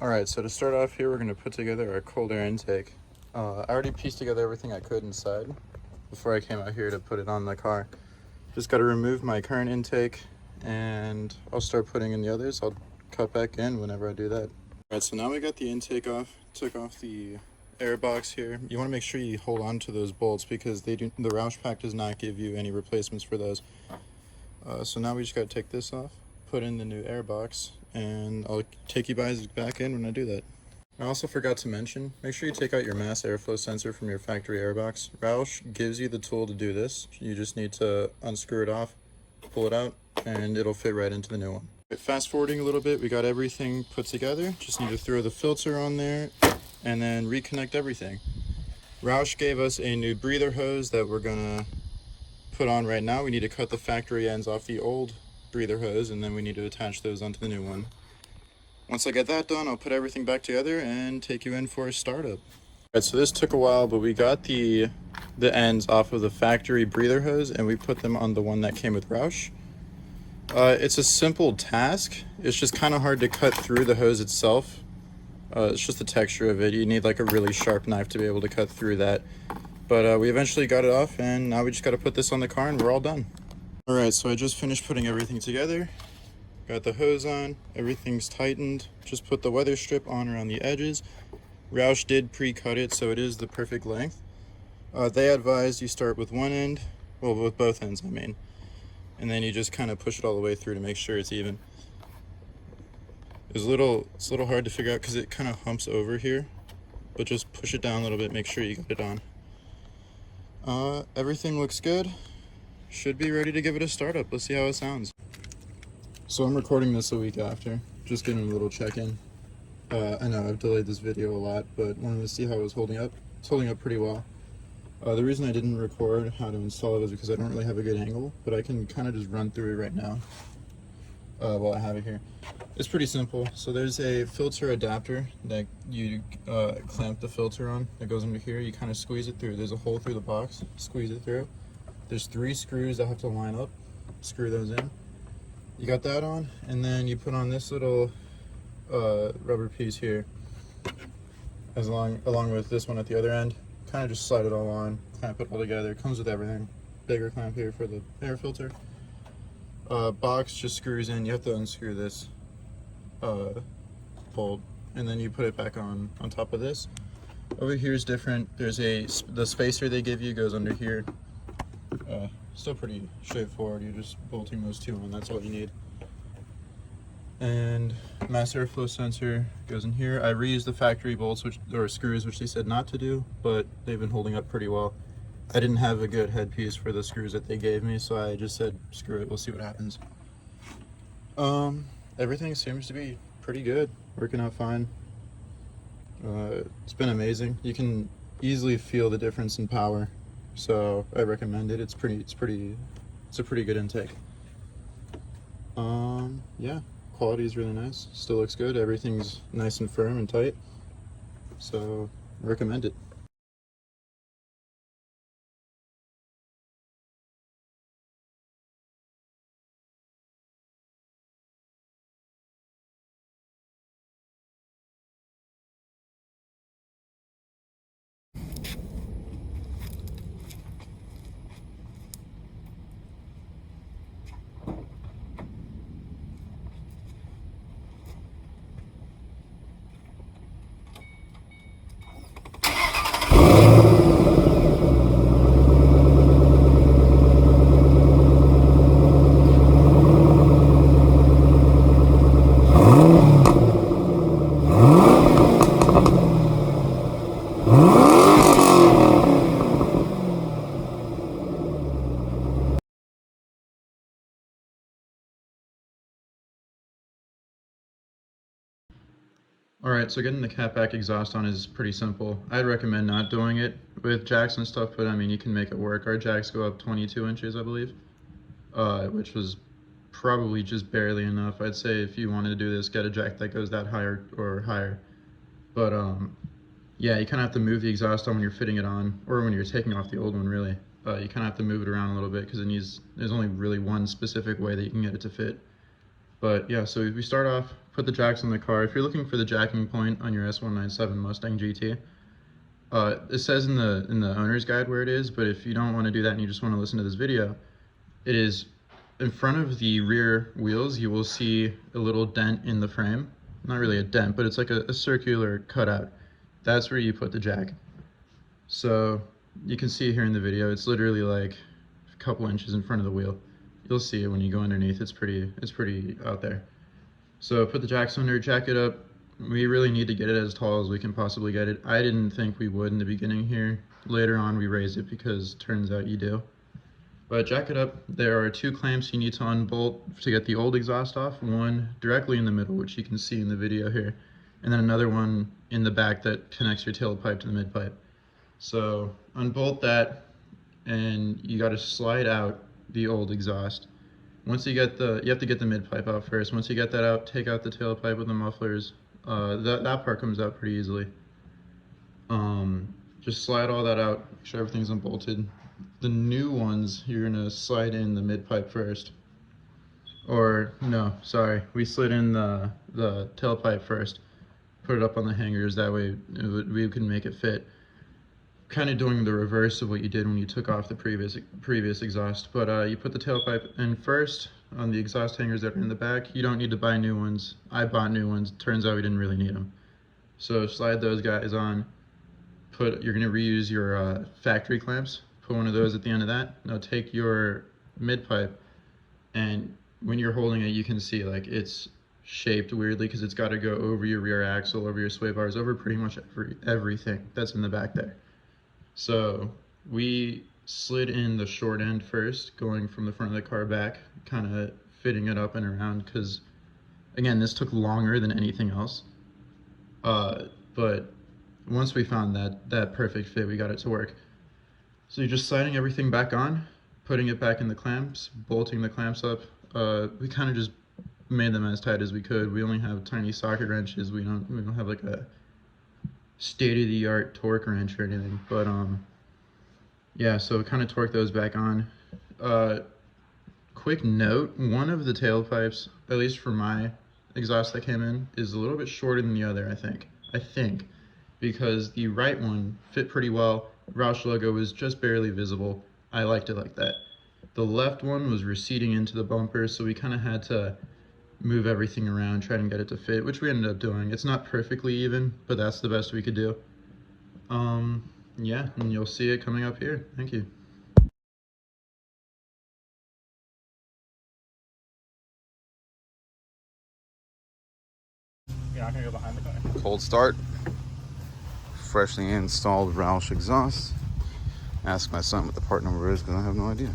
Alright, so to start off here, we're going to put together our cold air intake. I already pieced together everything I could inside before I came out here to put it on the car. Just got to remove my current intake and I'll start putting in the others. I'll cut back in whenever I do that. Alright, so now we got the intake off, took off the air box here. You want to make sure you hold on to those bolts because the Roush pack does not give you any replacements for those. So now we just got to take this off, put in the new air box, and I'll take you guys back in when I do that. I also forgot to mention, make sure you take out your mass airflow sensor from your factory airbox. Roush gives you the tool to do this. You just need to unscrew it off, pull it out, and it'll fit right into the new one. Fast forwarding a little bit, we got everything put together. Just need to throw the filter on there and then reconnect everything. Roush gave us a new breather hose that we're gonna put on right now. We need to cut the factory ends off the old breather hose and then we need to attach those onto the new one. Once I get that done, I'll put everything back together and take you in for a startup. Alright, so this took a while, but we got the ends off of the factory breather hose and we put them on the one that came with Roush. It's a simple task. It's just kind of hard to cut through the hose itself. It's just the texture of it. You need like a really sharp knife to be able to cut through that. But we eventually got it off and now we just got to put this on the car and we're all done. Alright, so I just finished putting everything together. Got the hose on, everything's tightened. Just put the weather strip on around the edges. Roush did pre-cut it, so it is the perfect length. They advised you start with one end, well, with both ends, I mean. And then you just kind of push it all the way through to make sure it's even. It's a little hard to figure out because it kind of humps over here, but just push it down a little bit, make sure you got it on. Everything looks good. Should be ready to give it a startup. Let's see how it sounds. So I'm recording this a week after, just getting a little check-in. I know I've delayed this video a lot, but wanted to see how it was holding up. It's holding up pretty well. The reason I didn't record how to install it was because I don't really have a good angle, but I can kind of just run through it right now while I have it here. It's pretty simple. So there's a filter adapter that you clamp the filter on that goes into here. You kind of squeeze it through. There's a hole through the box, squeeze it through. There's 3 screws that have to line up, screw those in. You got that on, and then you put on this little rubber piece here, along with this one at the other end. Kind of just slide it all on, clamp it all together. It comes with everything. Bigger clamp here for the air filter. Box just screws in. You have to unscrew this bolt, and then you put it back on top of this. Over here is different. There's the spacer they give you goes under here. Still pretty straightforward. You're just bolting those two on. That's all you need. And mass airflow sensor goes in here. I reused the factory bolts or screws, which they said not to do, but they've been holding up pretty well. I didn't have a good headpiece for the screws that they gave me, so I just said screw it, we'll see what happens. Everything seems to be pretty good, working out fine. It's been amazing. You can easily feel the difference in power, so I recommend it. It's a pretty good intake. Yeah, quality is really nice. Still looks good. Everything's nice and firm and tight, so recommend it. Alright, so getting the catback exhaust on is pretty simple. I'd recommend not doing it with jacks and stuff, but I mean, you can make it work. Our jacks go up 22 inches, I believe, which was probably just barely enough. I'd say if you wanted to do this, get a jack that goes that high or higher. But yeah, you kind of have to move the exhaust on when you're fitting it on, or when you're taking off the old one, really. You kind of have to move it around a little bit because there's only really one specific way that you can get it to fit. But yeah, so we start off, put the jacks on the car. If you're looking for the jacking point on your S197 Mustang GT, it says in the owner's guide where it is, but if you don't want to do that and you just want to listen to this video, it is in front of the rear wheels. You will see a little dent in the frame. Not really a dent, but it's like a circular cutout. That's where you put the jack. So you can see here in the video, it's literally like a couple inches in front of the wheel. You'll see it when you go underneath. It's pretty out there. So put the jacks under, jack it up. We really need to get it as tall as we can possibly get it. I didn't think we would in the beginning here. Later on we raised it because turns out you do. But jack it up. There are 2 clamps you need to unbolt to get the old exhaust off. One directly in the middle, which you can see in the video here, and then another one in the back that connects your tailpipe to the midpipe. So unbolt that, and you got to slide out the old exhaust. Once you get you have to get the midpipe out first. Once you get that out, take out the tailpipe with the mufflers. That part comes out pretty easily. Just slide all that out, make sure everything's unbolted. The new ones, you're gonna slide in the midpipe first. Or no, sorry, we slid in the tailpipe first. Put it up on the hangers, that way we can make it fit. Kind of doing the reverse of what you did when you took off the previous exhaust. But you put the tailpipe in first on the exhaust hangers that are in the back. You don't need to buy new ones. I bought new ones. Turns out we didn't really need them. So slide those guys on. You're gonna reuse your factory clamps. Put one of those at the end of that. Now take your midpipe, and when you're holding it, you can see like it's shaped weirdly because it's got to go over your rear axle, over your sway bars, over pretty much everything that's in the back there. So we slid in the short end first, going from the front of the car back, kind of fitting it up and around, because again, this took longer than anything else. But once we found that perfect fit, we got it to work. So you're just sliding everything back on, putting it back in the clamps, bolting the clamps up. We kind of just made them as tight as we could. We only have tiny socket wrenches. We don't have like a state-of-the-art torque wrench or anything. But yeah, so kind of torque those back on. Quick note: one of the tailpipes, at least for my exhaust that came in, is a little bit shorter than the other. I think because the right one fit pretty well. Roush logo was just barely visible. I liked it like that. The left one was receding into the bumper, so we kind of had to move everything around, try and get it to fit, which we ended up doing. It's not perfectly even, but that's the best we could do. Yeah, and you'll see it coming up here. Thank you. You're not gonna go behind the car? Cold start. Freshly installed Roush exhaust. Ask my son what the part number is because I have no idea.